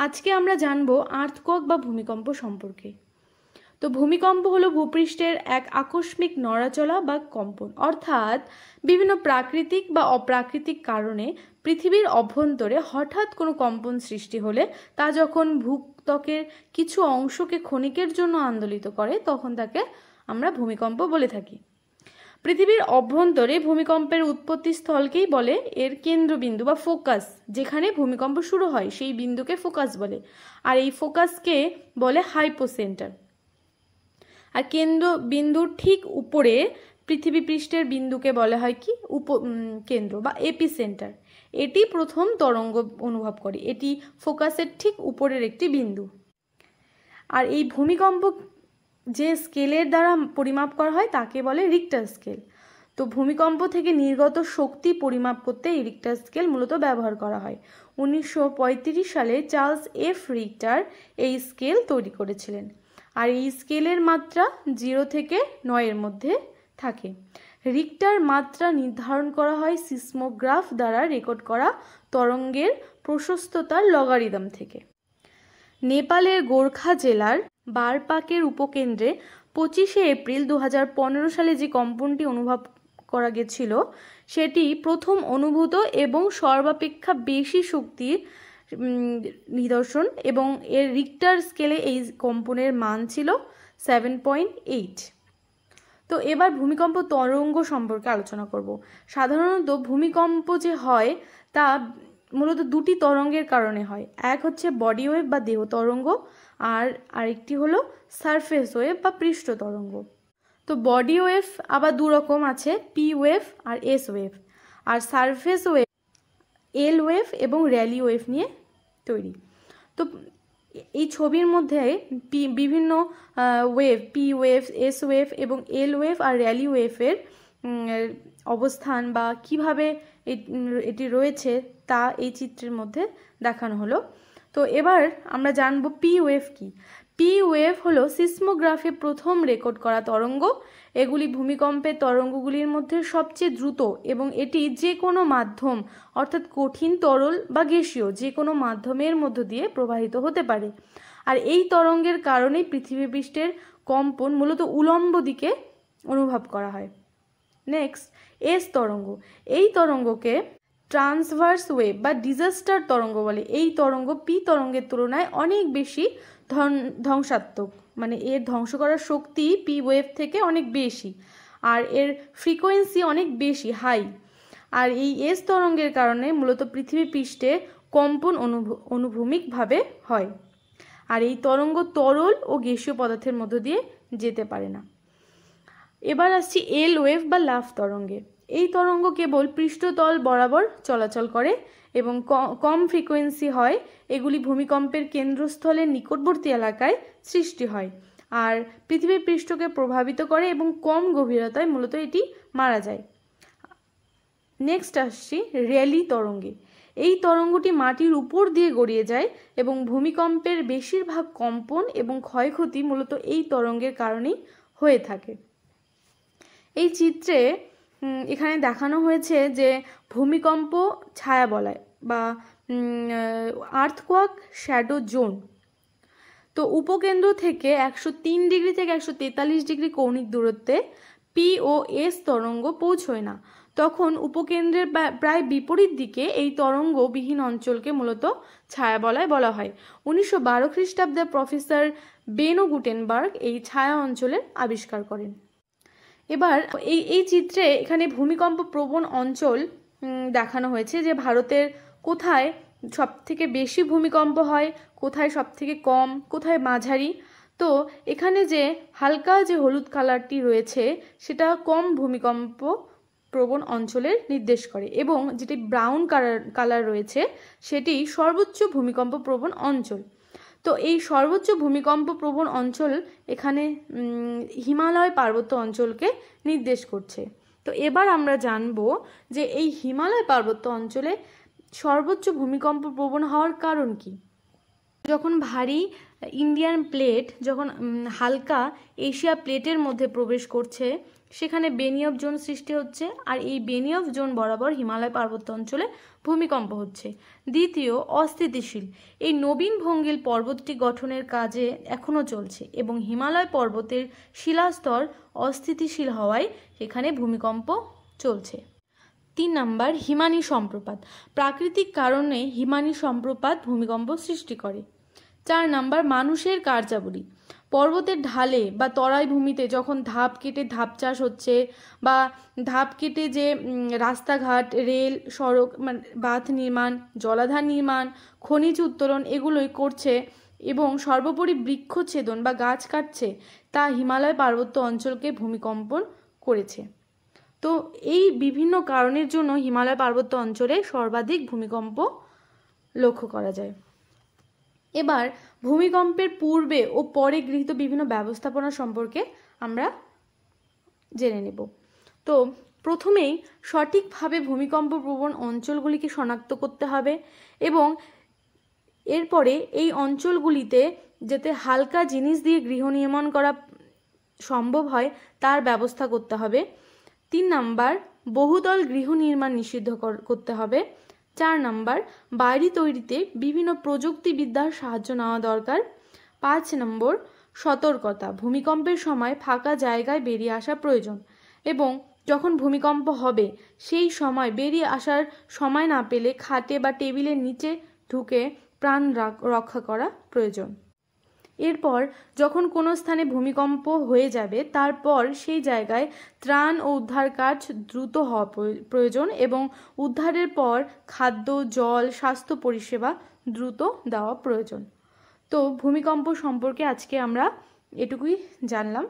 আজকে আমরা জানবো আর্থকোয়াক বা ভূমিকম্প সম্পর্কে। তো ভূমিকম্প হলো ভূপৃষ্ঠের এক আকস্মিক নড়াচলা বা কম্পন, অর্থাৎ বিভিন্ন প্রাকৃতিক বা অপ্রাকৃতিক কারণে পৃথিবীর অভ্যন্তরে হঠাৎ কোনো কম্পন সৃষ্টি হলে তা যখন ভূত্বকের কিছু অংশকে ক্ষণিকের জন্য আন্দোলিত করে তখন তাকে আমরা ভূমিকম্প বলে থাকি। পৃথিবীর অভ্যন্তরে ভূমিকম্পের উৎপত্তি স্থলকেই বলে এর কেন্দ্রবিন্দু বা ফোকাস। যেখানে ভূমিকম্প শুরু হয় সেই বিন্দুকে ফোকাস বলে, আর এই ফোকাসকে বলে হাইপোসেন্টার। আর কেন্দ্রবিন্দুর ঠিক উপরে পৃথিবী পৃষ্ঠের বিন্দুকে বলা হয় কি কেন্দ্র বা এপিসেন্টার। এটি প্রথম তরঙ্গ অনুভব করে, এটি ফোকাসের ঠিক উপরের একটি বিন্দু। আর এই ভূমিকম্প যে স্কেলের দ্বারা পরিমাপ করা হয় তাকে বলে রিক্টার স্কেল। তো ভূমিকম্প থেকে নির্গত শক্তি পরিমাপ করতে এই রিক্টার স্কেল মূলত ব্যবহার করা হয়। 1935 সালে চার্লস এফ রিক্টার এই স্কেল তৈরি করেছিলেন। আর এই স্কেলের মাত্রা 0 থেকে 9 এর মধ্যে থাকে। রিক্টার মাত্রা নির্ধারণ করা হয় সিসমোগ্রাফ দ্বারা রেকর্ড করা তরঙ্গের প্রশস্ততার লগারিদম থেকে। নেপালের গোর্খা জেলার বারপাকের উপকেন্দ্রে 25 এপ্রিল 2015 সালে যে কম্পনটি অনুভব করা গেছিল সেটি প্রথম অনুভূত এবং সর্বাপেক্ষা বেশি শক্তির নিদর্শন, এবং এর রিক্টার স্কেলে এই কম্পনের মান ছিল 7.8। তো এবার ভূমিকম্প তরঙ্গ সম্পর্কে আলোচনা করব। সাধারণত ভূমিকম্প যে হয় তা মূলত দুটি তরঙ্গের কারণে হয়। এক হচ্ছে বডি ওয়েভ বা দেহ তরঙ্গ, আর আরেকটি হলো সারফেস ওয়েভ বা পৃষ্ঠ তরঙ্গ। তো বডি ওয়েভ আবার দু রকম আছে, পি ওয়েভ আর এস ওয়েভ। আর সারফেস ওয়েভ এল ওয়েভ এবং র্যালি ওয়েভ নিয়ে তৈরি। তো এই ছবির মধ্যে বিভিন্ন wave, P wave, S wave এবং এল ওয়েভ আর র্যালি ওয়েভের অবস্থান বা কিভাবে এটি রয়েছে তা এই চিত্রের মধ্যে দেখানো হলো। তো এবার আমরা জানব পি ওয়েভ কি। পি ওয়েভ হলো সিসমোগ্রাফে প্রথম রেকর্ড করা তরঙ্গ। এগুলি ভূমিকম্পের তরঙ্গগুলির মধ্যে সবচেয়ে দ্রুত, এবং এটি যে কোনো মাধ্যম অর্থাৎ কঠিন, তরল বা গ্যাসীয় যে কোনো মাধ্যমের মধ্য দিয়ে প্রবাহিত হতে পারে। আর এই তরঙ্গের কারণেই পৃথিবী পৃষ্ঠের কম্পন মূলত উলম্ব দিকে অনুভব করা হয়। নেক্সট, এস তরঙ্গ। এই তরঙ্গকে ট্রান্সভার্স ওয়েভ বা ডিজাস্টার তরঙ্গ বলে। এই তরঙ্গ পি তরঙ্গের তুলনায় অনেক বেশি ধ্বংসাত্মক, মানে এর ধ্বংস করার শক্তি পি ওয়েভ থেকে অনেক বেশি, আর এর ফ্রিকোয়েন্সি অনেক বেশি, হাই। আর এই এস তরঙ্গের কারণে মূলত পৃথিবী পৃষ্ঠে কম্পন অনুভূমিকভাবে হয়। আর এই তরঙ্গ তরল ও গ্যাসীয় পদার্থের মধ্য দিয়ে যেতে পারে না। এবার আসছি এল ওয়েভ বা লাফ তরঙ্গে। এই তরঙ্গ কেবল পৃষ্ঠতল বরাবর চলাচল করে এবং কম ফ্রিকোয়েন্সি হয়। এগুলি ভূমিকম্পের কেন্দ্রস্থলের নিকটবর্তী এলাকায় সৃষ্টি হয় আর পৃথিবীর পৃষ্ঠকে প্রভাবিত করে এবং কম গভীরতায় মূলত এটি মারা যায়। নেক্সট আসছি র্যালি তরঙ্গে। এই তরঙ্গটি মাটির উপর দিয়ে গড়িয়ে যায় এবং ভূমিকম্পের বেশিরভাগ কম্পন এবং ক্ষয়ক্ষতি মূলত এই তরঙ্গের কারণেই হয়ে থাকে। এই চিত্রে এখানে দেখানো হয়েছে যে ভূমিকম্প ছায়া বলয় বা আর্থকোয়াক শ্যাডো জোন। তো উপকেন্দ্র থেকে 103 ডিগ্রি থেকে 143 ডিগ্রি কৌণিক দূরত্বে পি ও এস তরঙ্গ পৌঁছয় না। তখন উপকেন্দ্রের প্রায় বিপরীত দিকে এই তরঙ্গবিহীন অঞ্চলকে মূলত ছায়া বলয় বলা হয়। 1912 খ্রিস্টাব্দে প্রফেসর বেনো গুটেনবার্গ এই ছায়া অঞ্চলের আবিষ্কার করেন। এবার এই চিত্রে এখানে ভূমিকম্প প্রবণ অঞ্চল দেখানো হয়েছে, যে ভারতের কোথায় সব থেকে বেশি ভূমিকম্প হয়, কোথায় সব থেকে কম, কোথায় মাঝারি। তো এখানে যে হালকা যে হলুদ কালারটি রয়েছে সেটা কম ভূমিকম্প প্রবণ অঞ্চলের নির্দেশ করে, এবং যেটি ব্রাউন কালার রয়েছে সেটি সর্বোচ্চ ভূমিকম্প প্রবণ অঞ্চল। তো এই সর্বোচ্চ ভূমিকম্প প্রবণ অঞ্চল এখানে হিমালয় পার্বত্য অঞ্চলকে নির্দেশ করছে। তো এবার আমরা জানব যে এই হিমালয় পার্বত্য অঞ্চলে সর্বোচ্চ ভূমিকম্প প্রবণ হওয়ার কারণ কি। যখন ভারী ইন্ডিয়ান প্লেট যখন হালকা এশিয়া প্লেটের মধ্যে প্রবেশ করছে সেখানে বেনিয়ব জোন সৃষ্টি হচ্ছে, আর এই বেনিয়ব জোন বরাবর হিমালয় পার্বত্য অঞ্চলে ভূমিকম্প হচ্ছে। দ্বিতীয়, অস্থিতিশীল। এই নবীন ভঙ্গিল পর্বতটি গঠনের কাজে এখনও চলছে এবং হিমালয় পর্বতের শিলাস্তর অস্থিতিশীল হওয়ায় সেখানে ভূমিকম্প চলছে। 3 নাম্বার, হিমানী সম্প্রপাত। প্রাকৃতিক কারণে হিমানী সম্প্রপাত ভূমিকম্প সৃষ্টি করে। 4 নাম্বার, মানুষের কার্যাবলী। পর্বতের ঢালে বা তরাই ভূমিতে যখন ধাপ কেটে ধাপ চাষ হচ্ছে বা ধাপ কেটে যে রাস্তাঘাট, রেল, সড়ক, বাঁধ নির্মাণ, জলাধার নির্মাণ, খনিজ উত্তোলন এগুলোই করছে এবং সর্বোপরি বৃক্ষচ্ছেদন বা গাছ কাটছে, তা হিমালয় পার্বত্য অঞ্চলকে ভূমিকম্পন করেছে। তো এই বিভিন্ন কারণের জন্য হিমালয় পার্বত্য অঞ্চলে সর্বাধিক ভূমিকম্প লক্ষ্য করা যায়। এবার ভূমিকম্পের পূর্বে ও পরে গৃহীত বিভিন্ন ব্যবস্থাপনা সম্পর্কে আমরা জেনে নেব। তো প্রথমেই সঠিকভাবে ভূমিকম্প প্রবণ অঞ্চলগুলিকে শনাক্ত করতে হবে এবং এরপরে এই অঞ্চলগুলিতে যাতে হালকা জিনিস দিয়ে গৃহ নির্মাণ করা সম্ভব হয় তার ব্যবস্থা করতে হবে। 3 নাম্বার, বহুতল গৃহ নির্মাণ নিষিদ্ধ করতে হবে। 4 নাম্বার, বাড়ি তৈরিতে বিভিন্ন প্রযুক্তিবিদ্যার সাহায্য নেওয়া দরকার। 5 নম্বর, সতর্কতা। ভূমিকম্পের সময় ফাঁকা জায়গায় বেরিয়ে আসা প্রয়োজন এবং যখন ভূমিকম্প হবে সেই সময় বেরিয়ে আসার সময় না পেলে খাটে বা টেবিলের নিচে ঢুকে প্রাণ রক্ষা করা প্রয়োজন। এরপর যখন কোনো স্থানে ভূমিকম্প হয়ে যাবে তারপর সেই জায়গায় ত্রাণ ও উদ্ধার কাজ দ্রুত হওয়া প্রয়োজন এবং উদ্ধারের পর খাদ্য, জল, স্বাস্থ্য পরিষেবা দ্রুত দেওয়া প্রয়োজন। তো ভূমিকম্প সম্পর্কে আজকে আমরা এটুকুই জানলাম।